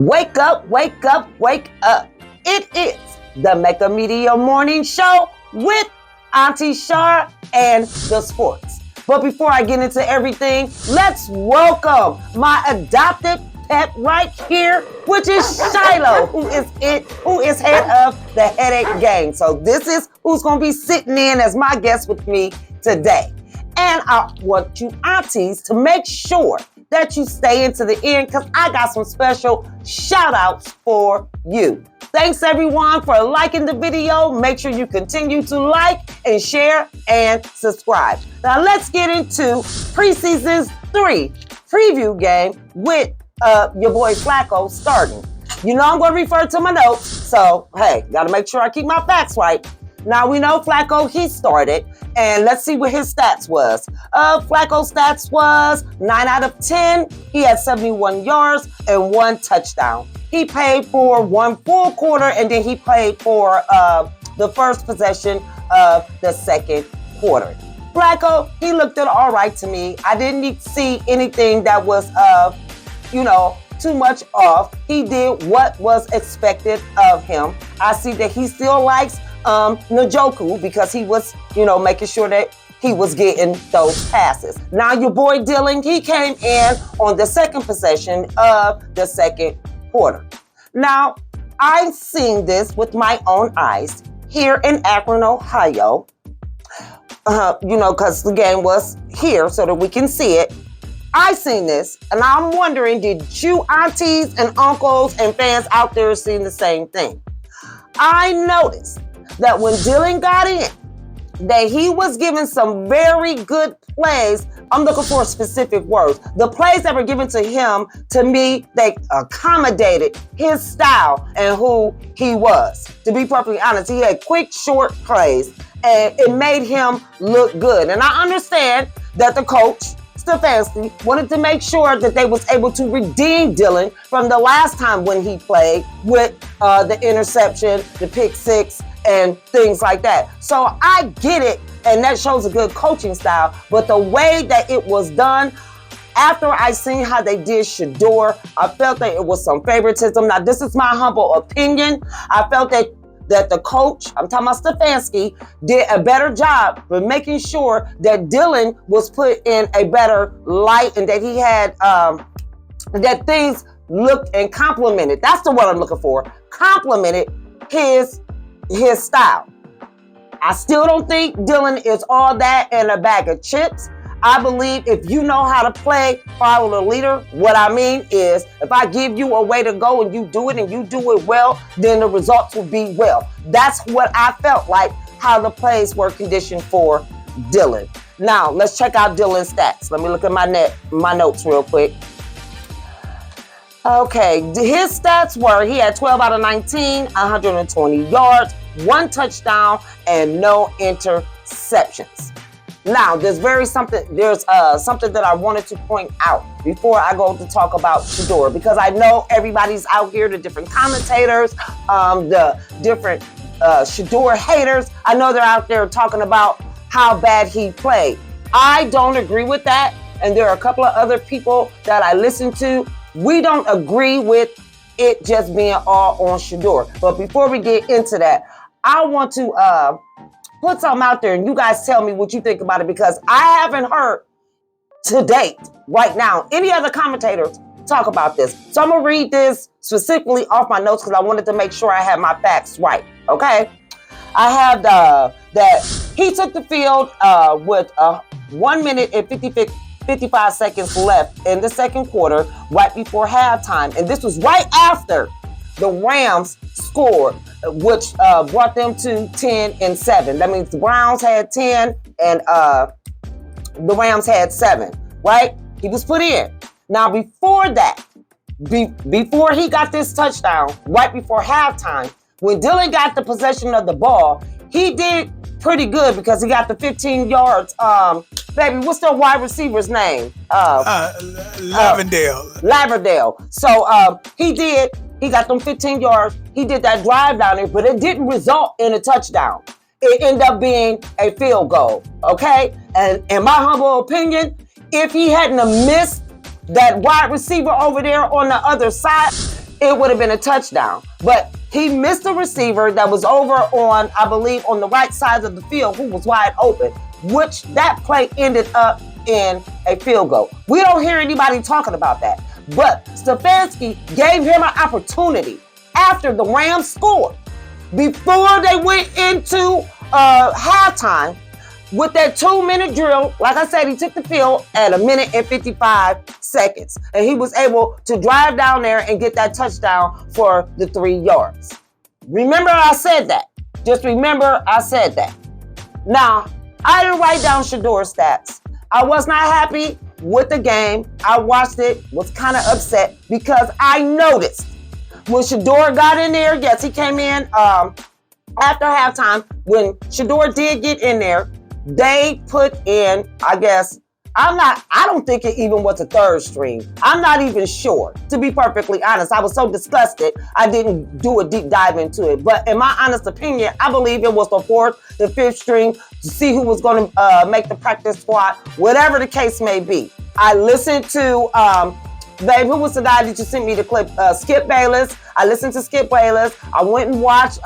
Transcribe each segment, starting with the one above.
Wake up, wake up, wake up. It is the Mecca Media Morning Show with Auntie Shar and the sports. But before I get into everything, let's welcome my adopted pet right here, which is Shiloh, who is head of the Headache Gang. So this is who's going to be sitting in as my guest with me today. And I want you aunties to make sure that you stay into the end because I got some special shout outs for you. Thanks everyone for liking the video. Make sure you continue to like and share and subscribe. Now let's get into preseason 3 preview game with your boy Flacco starting. You know I'm going to refer to my notes, so hey, got to make sure I keep my facts right. Now we know Flacco, he started, and let's see what his stats was. Flacco's stats was 9 out of 10. He had 71 yards and 1 touchdown. He played for 1 full quarter, and then he played for the first possession of the second quarter. Flacco, he looked all right to me. I didn't see anything that was, too much off. He did what was expected of him. I see that he still likes Njoku because he was, making sure that he was getting those passes. Now your boy Dylan, he came in on the second possession of the second quarter. Now, I've seen this with my own eyes here in Akron, Ohio, because the game was here so that we can see it. I seen this, and I'm wondering, did you aunties and uncles and fans out there see the same thing? I noticed that when Dylan got in, that he was given some very good plays. I'm looking for specific words. The plays that were given to him, to me, they accommodated his style and who he was. To be perfectly honest, he had quick, short plays, and it made him look good. And I understand that the coach, Stefanski, wanted to make sure that they was able to redeem Dylan from the last time when he played with the interception, the pick six, and things like that. So I get it, and that shows a good coaching style, but the way that it was done, after I seen how they did Shedeur, I felt that it was some favoritism. Now, this is my humble opinion. I felt that the coach, I'm talking about Stefanski, did a better job with making sure that Dylan was put in a better light and that he had, that things looked and complimented. That's the word I'm looking for. Complimented his style. I still don't think Dylan is all that in a bag of chips. I believe if you know how to play, follow the leader. What I mean is, if I give you a way to go and you do it and you do it well, then the results will be well. That's what I felt like, how the plays were conditioned for Dylan. Now, let's check out Dylan's stats. Let me look at my notes real quick. Okay, his stats were, he had 12 out of 19, 120 yards, 1 touchdown, and no interceptions. Now, there's something that I wanted to point out before I go to talk about Shedeur, because I know everybody's out here, the different commentators, the different Shedeur haters. I know they're out there talking about how bad he played. I don't agree with that, and there are a couple of other people that I listen to. We don't agree with it just being all on Shedeur. But before we get into that, I want to put something out there and you guys tell me what you think about it, because I haven't heard to date, right now, any other commentators talk about this. So I'm going to read this specifically off my notes because I wanted to make sure I had my facts right, okay? I have that he took the field with 1 minute and 55 seconds left in the second quarter, right before halftime. And this was right after the Rams scored, which brought them to 10-7. That means the Browns had 10 and the Rams had 7, right? He was put in. Now, before that, before he got this touchdown, right before halftime, when Dylan got the possession of the ball, he did pretty good because he got the 15 yards. Baby, what's the wide receiver's name? Laverdale. So he got them 15 yards. He did that drive down there, but it didn't result in a touchdown. It ended up being a field goal, okay? And in my humble opinion, if he hadn't have missed that wide receiver over there on the other side, it would have been a touchdown. But he missed a receiver that was over on, I believe, on the right side of the field, who was wide open, which that play ended up in a field goal. We don't hear anybody talking about that. But Stefanski gave him an opportunity after the Rams scored, before they went into halftime, with that 2-minute drill. Like I said, he took the field at 1 minute and 55 seconds. And he was able to drive down there and get that touchdown for the 3 yards. Remember I said that. Just remember I said that. Now, I didn't write down Shedeur's stats. I was not happy with the game. I watched it, was kind of upset because I noticed when Shedeur got in there, yes, he came in after halftime. When Shedeur did get in there, they put in, I guess, I don't think it even was a third string. I'm not even sure, to be perfectly honest. I was so disgusted, I didn't do a deep dive into it. But in my honest opinion, I believe it was the 4th, the 5th string to see who was going to make the practice squad, whatever the case may be. I listened to, babe, who was the guy that you sent me the clip? Skip Bayless. I listened to Skip Bayless. I went and watched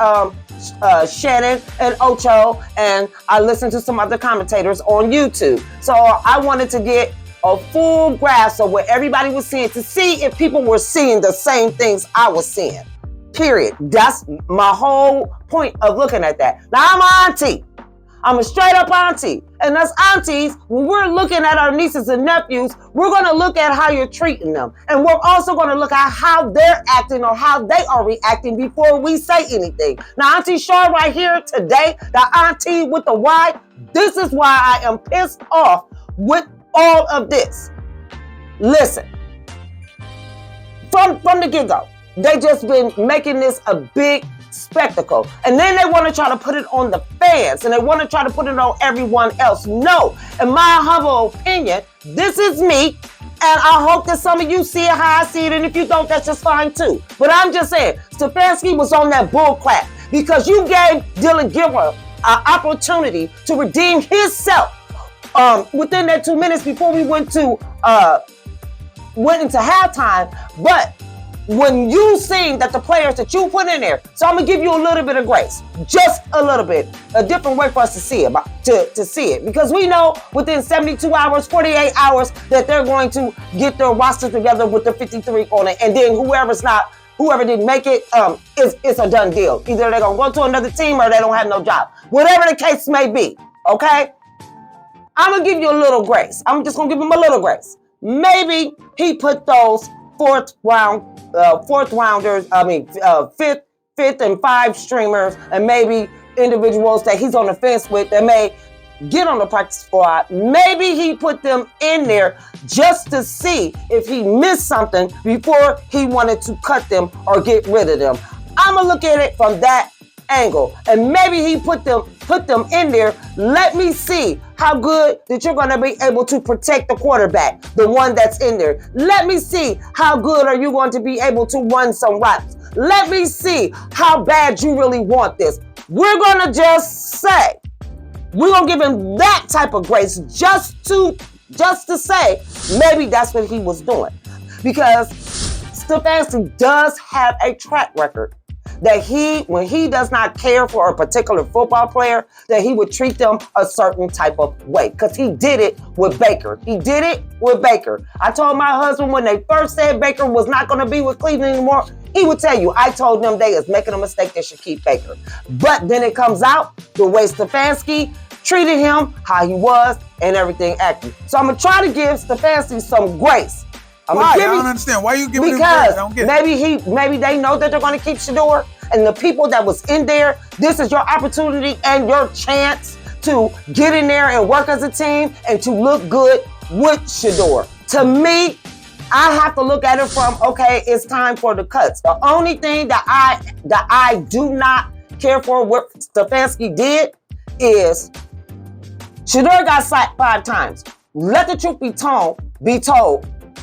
Shannon and Ocho, and I listened to some other commentators on YouTube. So I wanted to get a full grasp of what everybody was seeing, to see if people were seeing the same things I was seeing. Period. That's my whole point of looking at that. Now, I'm an auntie. I'm a straight up auntie. And as aunties, when we're looking at our nieces and nephews, we're going to look at how you're treating them. And we're also going to look at how they're acting or how they are reacting before we say anything. Now, Auntie Shaw right here today, the auntie with the Y, this is why I am pissed off with all of this. Listen, from the get-go, they just been making this a big spectacle. And then they want to try to put it on the fans, and they want to try to put it on everyone else. No, in my humble opinion, this is me, and I hope that some of you see it how I see it, and if you don't, that's just fine too. But I'm just saying, Stefanski was on that bull crap because you gave Dylan Gilmer an opportunity to redeem himself within that 2 minutes before we went into halftime. But when you seen that the players that you put in there, so I'm gonna give you a little bit of grace, just a little bit, a different way for us to see it, to see it, because we know within 72 hours, 48 hours that they're going to get their roster together with the 53 on it, and then whoever didn't make it, it's a done deal. Either they're gonna go to another team or they don't have no job. Whatever the case may be, okay? I'm gonna give you a little grace. I'm just gonna give him a little grace. Maybe he put those fifth and 5 streamers, and maybe individuals that he's on the fence with that may get on the practice squad. Maybe he put them in there just to see if he missed something before he wanted to cut them or get rid of them. I'm gonna look at it from that angle, and maybe he put them in there. Let me see how good that you're going to be able to protect the quarterback, the one that's in there. Let me see how good are you going to be able to run some routes. Let me see how bad you really want this. We're going to just say, we're going to give him that type of grace just to say maybe that's what he was doing, because Stefanski does have a track record that when he does not care for a particular football player, that he would treat them a certain type of way. Because he did it with Baker. I told my husband when they first said Baker was not going to be with Cleveland anymore, he would tell you, I told them they is making a mistake, they should keep Baker. But then it comes out the way Stefanski treated him, how he was, and everything acting. So I'm going to try to give Stefanski some grace. Why? I don't understand. Why are you giving him grace? I don't get it. Maybe they know that they're going to keep Shedeur, and the people that was in there, this is your opportunity and your chance to get in there and work as a team and to look good with Shedeur. To me, I have to look at it from, okay, it's time for the cuts. The only thing that I do not care for what Stefanski did is Shedeur got sacked 5 times. Let the truth be told.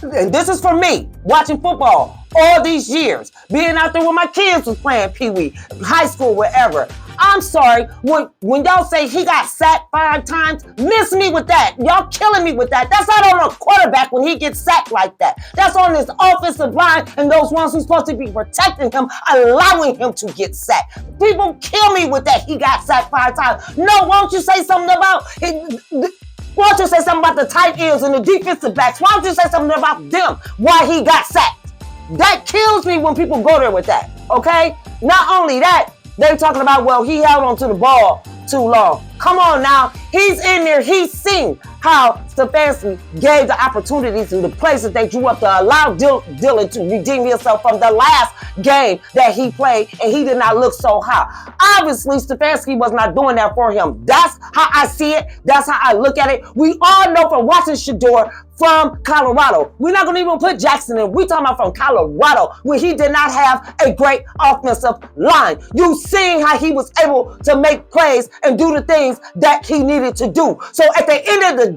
And this is for me, watching football all these years, being out there when my kids was playing Pee-wee, high school, wherever. I'm sorry, when y'all say he got sacked 5 times, miss me with that. Y'all killing me with that. That's not on a quarterback when he gets sacked like that. That's on his offensive line and those ones who's supposed to be protecting him, allowing him to get sacked. People kill me with that. He got sacked 5 times. No, won't you say something about it? Why don't you say something about the tight ends and the defensive backs? Why don't you say something about them, why he got sacked? That kills me when people go there with that, okay? Not only that, they're talking about, well, he held onto the ball too long. Come on now. He's in there. He's seen how Stefanski gave the opportunities and the places they drew up to allow Dylan to redeem himself from the last game that he played, and he did not look so high. Obviously, Stefanski was not doing that for him. That's how I see it. That's how I look at it. We all know from watching Shedeur from Colorado. We're not going to even put Jackson in. We're talking about from Colorado, where he did not have a great offensive line. You seen how he was able to make plays and do the things that he needed to do. So at the end of the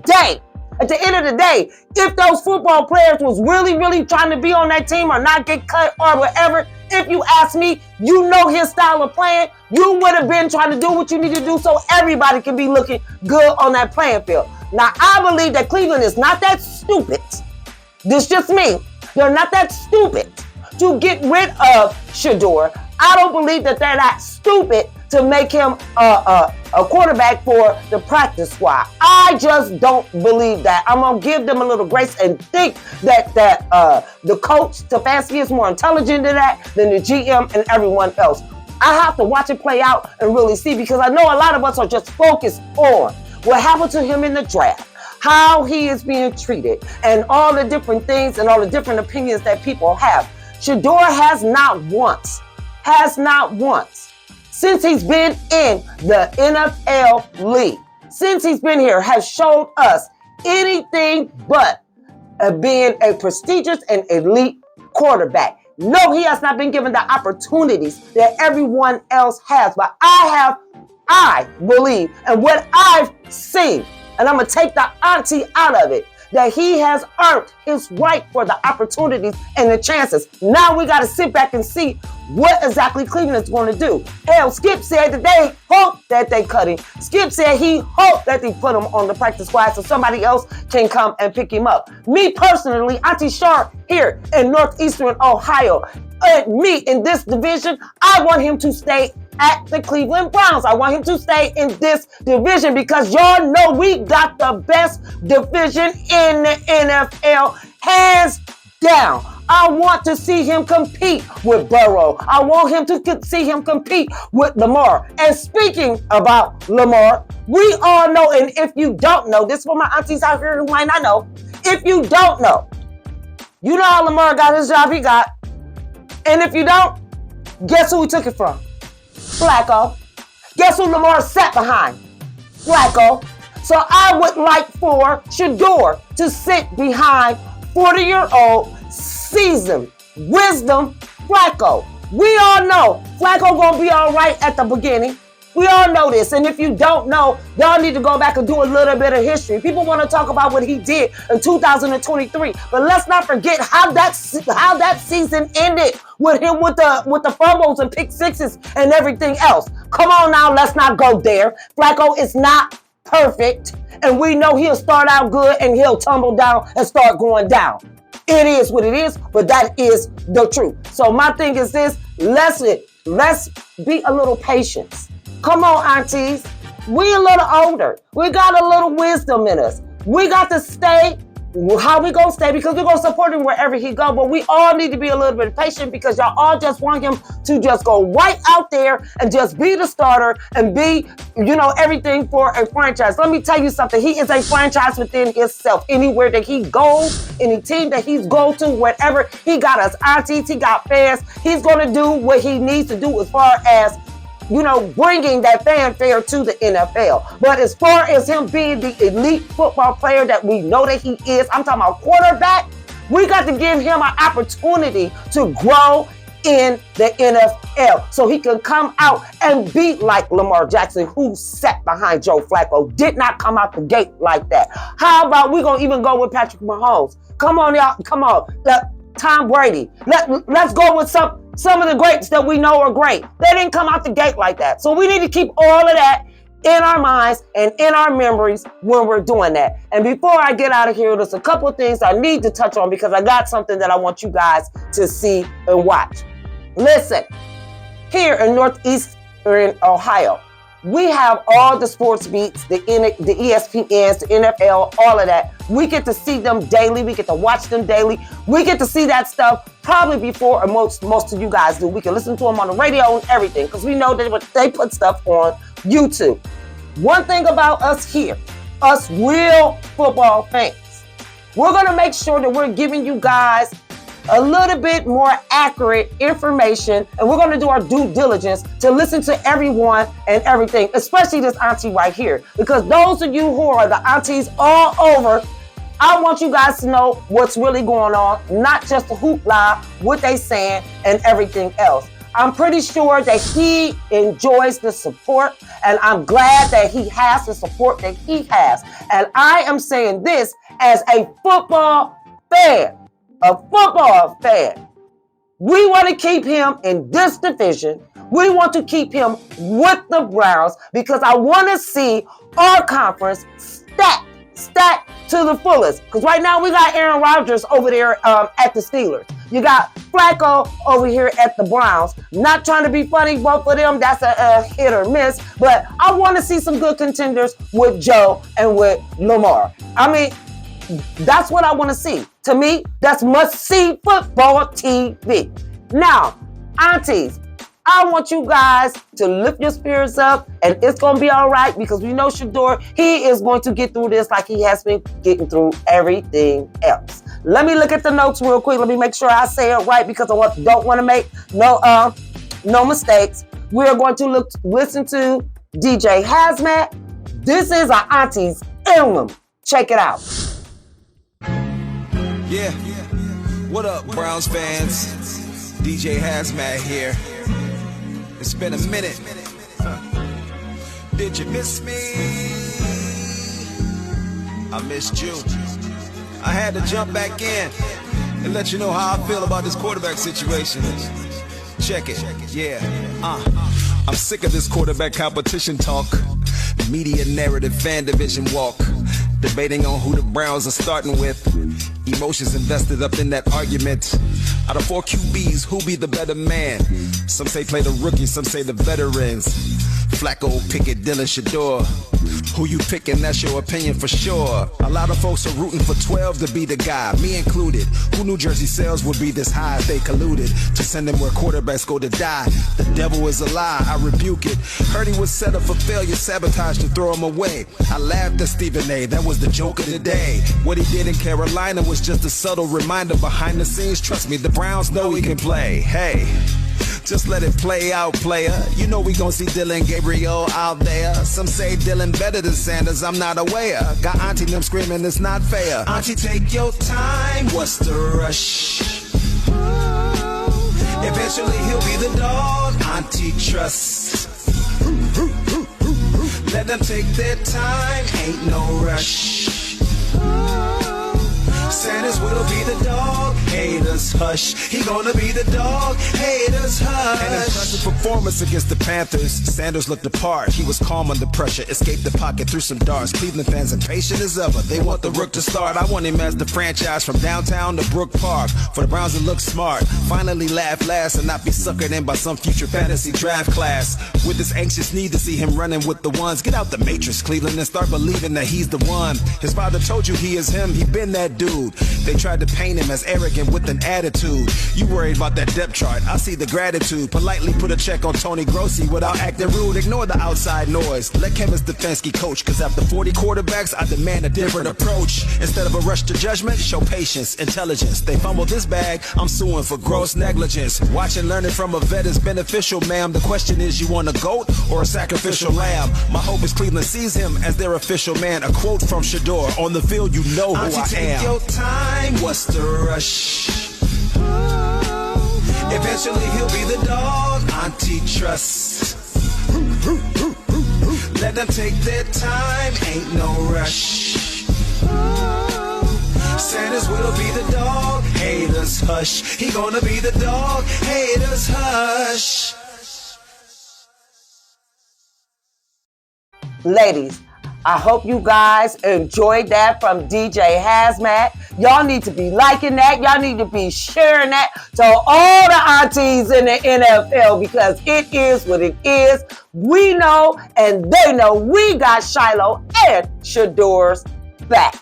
day, if those football players was really trying to be on that team or not get cut or whatever, if you ask me, you know his style of playing, you would have been trying to do what you need to do so everybody can be looking good on that playing field. Now, I believe that Cleveland is not that stupid. This is just me. They're not that stupid to get rid of Shedeur. I don't believe that they're that stupid to make him a quarterback for the practice squad. I just don't believe that. I'm going to give them a little grace and think that the coach, Stefanski, is more intelligent than that than the GM and everyone else. I have to watch it play out and really see, because I know a lot of us are just focused on what happened to him in the draft, how he is being treated, and all the different things and all the different opinions that people have. Shedeur has not once, since he's been in the NFL league, since he's been here, has showed us anything but being a prestigious and elite quarterback. No, he has not been given the opportunities that everyone else has, but I believe, and what I've seen, and I'm going to take the auntie out of it, that he has earned his right for the opportunities and the chances. Now we got to sit back and see what exactly Cleveland is going to do. Hell, Skip said that they hope that they cut him. Skip said he hoped that they put him on the practice squad so somebody else can come and pick him up. Me personally, Auntie Shar here in Northeastern Ohio, me in this division, I want him to stay at the Cleveland Browns. I want him to stay in this division because y'all know we got the best division in the NFL, hands down. I want to see him compete with Burrow. I want him to see him compete with Lamar. And speaking about Lamar, we all know, and if you don't know, this is for my aunties out here who might not know, if you don't know, you know how Lamar got his job he got. And if you don't, guess who he took it from? Flacco. Guess who Lamar sat behind? Flacco. So I would like for Shedeur to sit behind 40-year-old seasoned wisdom Flacco. We all know Flacco gonna be all right at the beginning. We all know this, and if you don't know, y'all need to go back and do a little bit of history. People want to talk about what he did in 2023, but let's not forget how that season ended with him with the fumbles and pick sixes and everything else. Come on now, let's not go there. Flacco is not perfect, and we know he'll start out good and he'll tumble down and start going down. It is what it is, but that is the truth. So my thing is this: let's be a little patient. Come on, aunties. We a little older. We got a little wisdom in us. We got to stay how we gonna stay because we're gonna support him wherever he go. But we all need to be a little bit patient because y'all all just want him to just go right out there and just be the starter and be, everything for a franchise. Let me tell you something. He is a franchise within himself. Anywhere that he goes, any team that he's go to, whatever, he got us aunties, he got fans. He's gonna do what he needs to do as far as bringing that fanfare to the NFL. But as far as him being the elite football player that we know that he is, I'm talking about quarterback, we got to give him an opportunity to grow in the NFL so he can come out and be like Lamar Jackson, who sat behind Joe Flacco, did not come out the gate like that. How about we gonna even go with Patrick Mahomes? Come on, y'all. Come on. Tom Brady. Let's go with some of the greats that we know are great. They didn't come out the gate like that. So we need to keep all of that in our minds and in our memories when we're doing that. And before I get out of here, there's a couple of things I need to touch on because I got something that I want you guys to see and watch. Listen, here in Northeastern Ohio, we have all the sports beats, the ESPNs, the NFL, all of that. We get to see them daily. We get to watch them daily. We get to see that stuff probably before most of you guys do. We can listen to them on the radio and everything because we know that they put stuff on YouTube. One thing about us here, us real football fans, we're going to make sure that we're giving you guys a little bit more accurate information, and we're going to do our due diligence to listen to everyone and everything, especially this auntie right here, because those of you who are the aunties all over, I want you guys to know what's really going on, not just the hoopla, what they saying, and everything else. I'm pretty sure that he enjoys the support, and I'm glad that he has the support that he has. And I am saying this as a football fan. A football fan. We want to keep him in this division. We want to keep him with the Browns because I want to see our conference stacked to the fullest. Because right now we got Aaron Rodgers over there at the Steelers. You got Flacco over here at the Browns. Not trying to be funny, both of them, that's a hit or miss. But I want to see some good contenders with Joe and with Lamar. I mean, that's what I want to see. To me, that's must-see football TV. Now, aunties, I want you guys to lift your spirits up, and it's going to be all right because we know Shedeur, he is going to get through this like he has been getting through everything else. Let me look at the notes real quick. Let me make sure I say it right because I don't want to make no mistakes. We are going to listen to DJ Hazmat. This is our auntie's emblem. Check it out. Yeah, what up, Browns fans? DJ Hazmat here. It's been a minute. Did you miss me? I missed you. I had to jump back in and let you know how I feel about this quarterback situation. Check it, yeah. I'm sick of this quarterback competition talk. Media narrative, fan division walk. Debating on who the Browns are starting with. Emotions invested up in that argument. Out of 4 QBs, who be the better man? Some say play the rookies, some say the veterans. Flacco, Pickett, Dillon, Shedeur. Who you picking, that's your opinion for sure. A lot of folks are rooting for 12 to be the guy, me included. Who knew Jersey sales would be this high if they colluded to send them where quarterbacks go to die? The devil is a lie, I rebuke it. Heard he was set up for failure, sabotage to throw him away. I laughed at Stephen A, that was the joke of the day. What he did in Carolina was just a subtle reminder behind the scenes. Trust me, the Browns know he can play. Hey, just let it play out, player. You know we gon' see Dylan Gabriel out there. Some say Dylan better than Sanders, I'm not aware. Got Auntie them screaming it's not fair. Auntie, take your time, what's the rush? Eventually he'll be the dog, Auntie trust. Let them take their time, ain't no rush. Sanders will be the dog, haters hush. He gonna be the dog, haters hush. An impressive performance against the Panthers. Sanders looked apart, he was calm under pressure. Escaped the pocket, threw some darts. Cleveland fans impatient as ever. They want the Rook to start. I want him as the franchise from downtown to Brook Park. For the Browns to look smart, finally laugh last and not be suckered in by some future fantasy draft class. With this anxious need to see him running with the ones. Get out the matrix, Cleveland, and start believing that he's the one. His father told you he is him, he been that dude. They tried to paint him as arrogant with an attitude. You worried about that depth chart, I see the gratitude. Politely put a check on Tony Grossi without acting rude. Ignore the outside noise, let Kevin Stefanski coach. Cause after 40 quarterbacks, I demand a different approach. Instead of a rush to judgment, show patience, intelligence. They fumble this bag, I'm suing for gross negligence. Watching, learning from a vet is beneficial, ma'am. The question is, you want a goat or a sacrificial lamb? My hope is Cleveland sees him as their official man. A quote from Shedeur, on the field you know who I am. Take your time, what's the rush? Eventually he'll be the dog, Auntie trust. Let them take their time, ain't no rush. Sanders will be the dog. Haters hush. He gonna be the dog. Haters hush. Ladies, I hope you guys enjoyed that from DJ Hazmat. Y'all need to be liking that. Y'all need to be sharing that to all the aunties in the NFL because it is what it is. We know and they know we got Shiloh and Shedeur's back.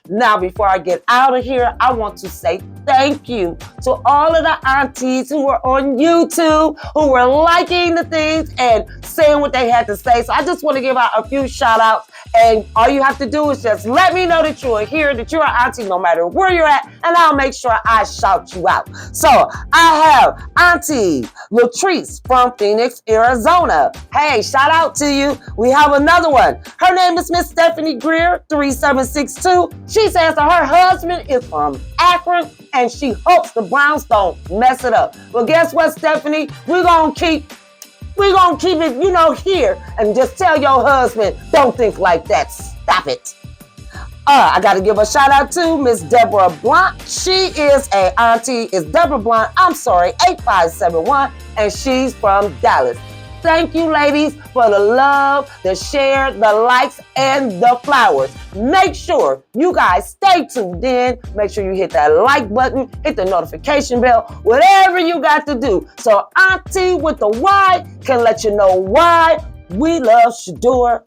Now, before I get out of here, I want to say thank you to all of the aunties who were on YouTube, who were liking the things and saying what they had to say. So I just want to give out a few shout outs. And all you have to do is just let me know that you are here, that you're an auntie no matter where you're at, and I'll make sure I shout you out. So I have Auntie Latrice from Phoenix, Arizona. Hey, shout out to you. We have another one. Her name is Miss Stephanie Greer, 3762. She says that her husband is from Akron and she hopes the Browns don't mess it up. Well, guess what, Stephanie? We're gonna keep it, here and just tell your husband, don't think like that. Stop it. I got to give a shout out to Miss Deborah Blunt. She is a auntie. It's Deborah Blunt. 8571, and she's from Dallas. Thank you, ladies, for the love, the share, the likes, and the flowers. Make sure you guys stay tuned in. Make sure you hit that like button, hit the notification bell, whatever you got to do. So Auntie with the Y can let you know why we love Shedeur,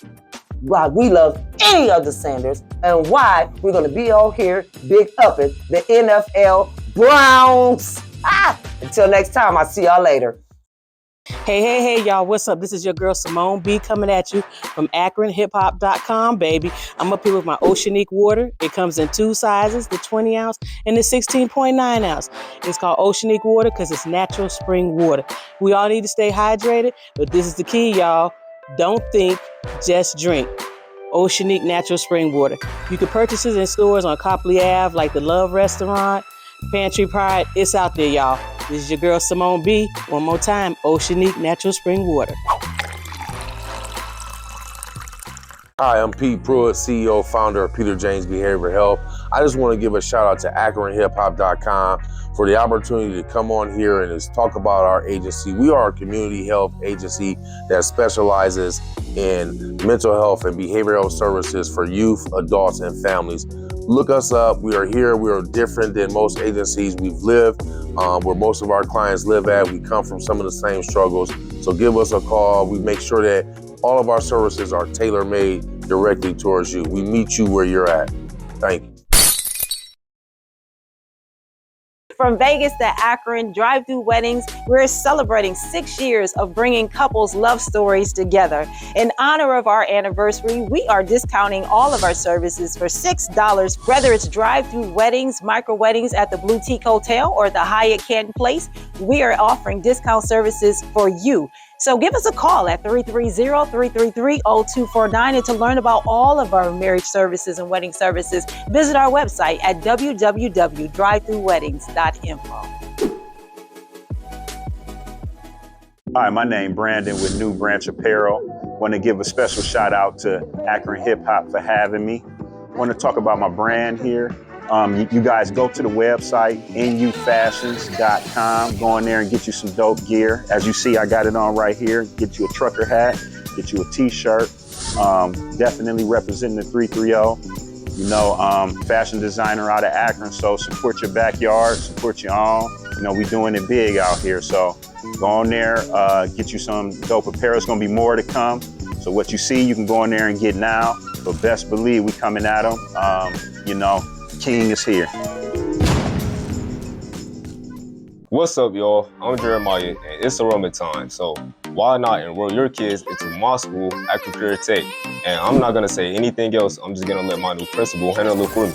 why we love any of the Sanders, and why we're going to be all here big upping the NFL Browns. Until next time, I'll see y'all later. Hey, y'all, what's up? This is your girl Simone B coming at you from AkronHipHop.com, baby. I'm up here with my Oceanic water. It comes in 2 sizes, the 20 ounce and the 16.9 ounce. It's called Oceanic water because it's natural spring water. We all need to stay hydrated, but this is the key, y'all. Don't think, just drink. Oceanic natural spring water. You can purchase it in stores on Copley Ave, like the Love Restaurant, Pantry Pride. It's out there, y'all. This is your girl Simone B. One more time, Oceanic Natural Spring Water. Hi, I'm Pete Pruitt, CEO, founder of Peter James Behavioral Health. I just want to give a shout out to AkronHipHop.com for the opportunity to come on here and just talk about our agency. We are a community health agency that specializes in mental health and behavioral services for youth, adults, and families. Look us up. We are here. We are different than most agencies. We've lived where most of our clients live at. We come from some of the same struggles. So give us a call. We make sure that all of our services are tailor-made directly towards you. We meet you where you're at. Thank you. From Vegas to Akron, drive-through weddings, we're celebrating 6 years of bringing couples' love stories together. In honor of our anniversary, we are discounting all of our services for $6, whether it's drive-through weddings, micro weddings at the Boutique Hotel or the Hyatt Canton Place. We are offering discount services for you. So give us a call at 330-333-0249. And to learn about all of our marriage services and wedding services, visit our website at www.drivethroughweddings.info. Hi, my name is Brandon with New Branch Apparel. Want to give a special shout out to Akron Hip Hop for having me. Want to talk about my brand here. You guys go to the website, nufashions.com. Go in there and get you some dope gear. As you see, I got it on right here. Get you a trucker hat, get you a t-shirt. Definitely representing the 330. You know, fashion designer out of Akron. So support your backyard, support your own. You know, we doing it big out here. So go on there, get you some dope apparel. It's gonna be more to come. So what you see, you can go in there and get now. But best believe we coming at them. You know, King is here. What's up, y'all? I'm Jeremiah, and it's enrollment time. So why not enroll your kids into my school, Akron Career Tech? And I'm not gonna say anything else. I'm just gonna let my new principal handle it for me.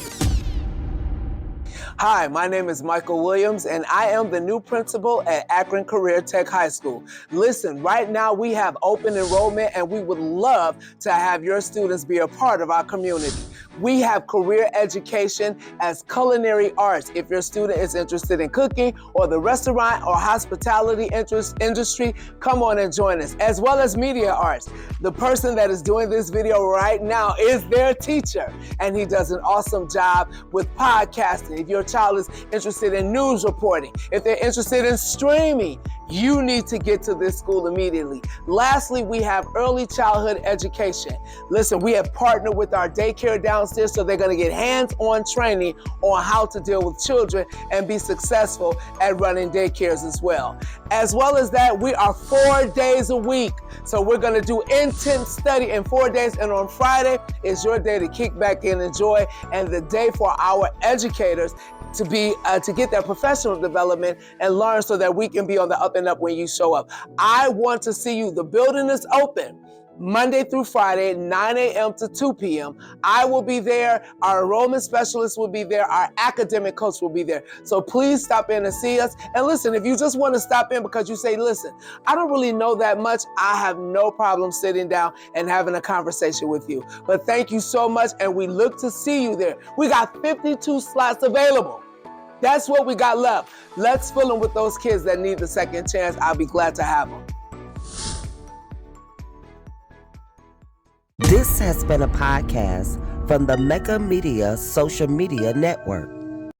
Hi, my name is Michael Williams, and I am the new principal at Akron Career Tech High School. Listen, right now we have open enrollment, and we would love to have your students be a part of our community. We have career education as culinary arts. If your student is interested in cooking or the restaurant or hospitality industry, come on and join us, as well as media arts. The person that is doing this video right now is their teacher, and he does an awesome job with podcasting. If your child is interested in news reporting, if they're interested in streaming, you need to get to this school immediately. Lastly, we have early childhood education. Listen, we have partnered with our daycare downstairs, so they're going to get hands-on training on how to deal with children and be successful at running daycares as well. As well as that, we are 4 days a week. So we're going to do intense study in 4 days, and on Friday is your day to kick back and enjoy, and the day for our educators to get their professional development and learn so that we can be on the up and up when you show up. I want to see you. The building is open Monday through Friday, 9 a.m. to 2 p.m. I will be there. Our enrollment specialist will be there. Our academic coach will be there. So please stop in and see us. And listen, if you just want to stop in because you say, listen, I don't really know that much, I have no problem sitting down and having a conversation with you. But thank you so much, and we look to see you there. We got 52 slots available. That's what we got left. Let's fill them with those kids that need the second chance. I'll be glad to have them. This has been a podcast from the Mega Media Social Media Network.